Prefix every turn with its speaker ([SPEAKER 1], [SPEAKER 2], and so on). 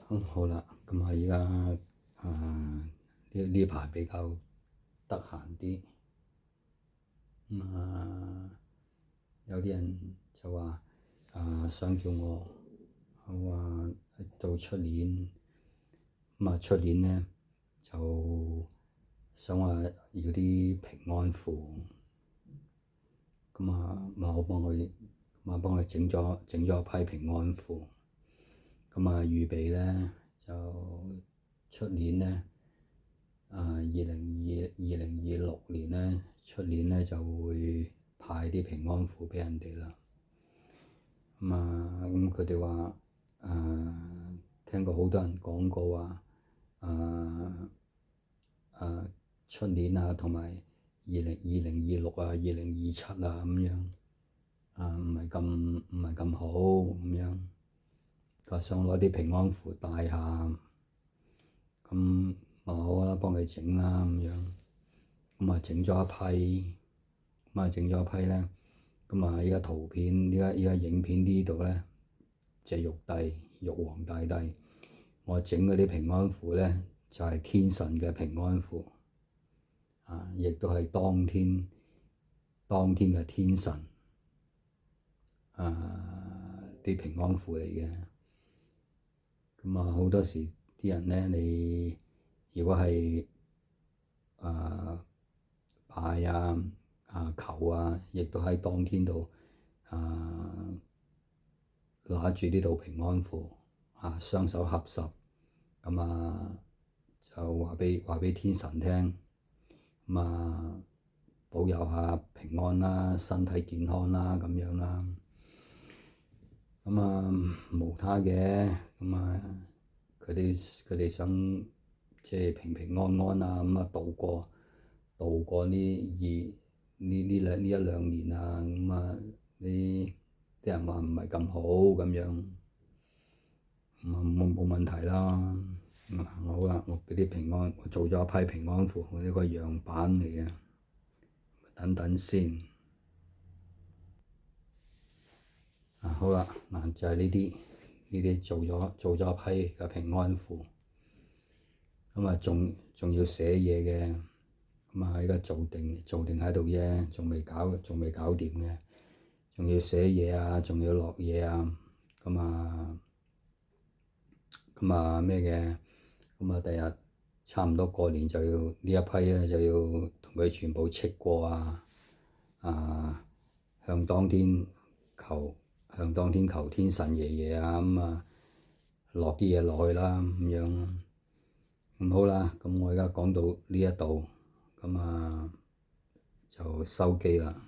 [SPEAKER 1] 好啦，咁啊依家呢排比較得閒啲，有啲人就話想叫我話到出年，出年呢，就想話要啲平安符，我幫佢整咗一批平安符，預備呢，就出年呢。2026年呢，出年呢就會派啲平安符畀人哋啦。咁佢哋話聽過好多人講過話，出年同埋2026啊、2027啊咁樣，唔係咁好咁樣。佢話想攞啲平安符帶下，咁好啦，幫佢整啦咁樣，整咗一批，咧，依家圖片，依家影片呢度咧，隻玉皇大帝，我整嗰啲平安符咧，就係天神嘅平安符，亦都係當天嘅天神啲平安符嚟嘅。好多時啲人咧，你如果係拜求亦都喺當天度拿住呢度平安符，雙手合十，就話畀天神聽，保佑下平安啦、身體健康啦咁樣啦。無他嘅，佢哋想即係平平安安度過呢一兩年啲人話唔係咁好咁樣，冇問題啦。好啦，我畀啲平安，我做咗一批平安符，我呢個樣板嚟嘅，等等先。好啦，就係呢啲做咗一批嘅平安符，仲要寫嘢嘅，依家做定喺度啫，仲未搞掂嘅，仲要寫嘢仲要落嘢咩嘅，第日差唔多過年就要呢一批咧，就要同佢全部戚過向當天求天神爺爺落啲嘢落去啦咁樣。好啦，我而家講到呢一度，就收機啦。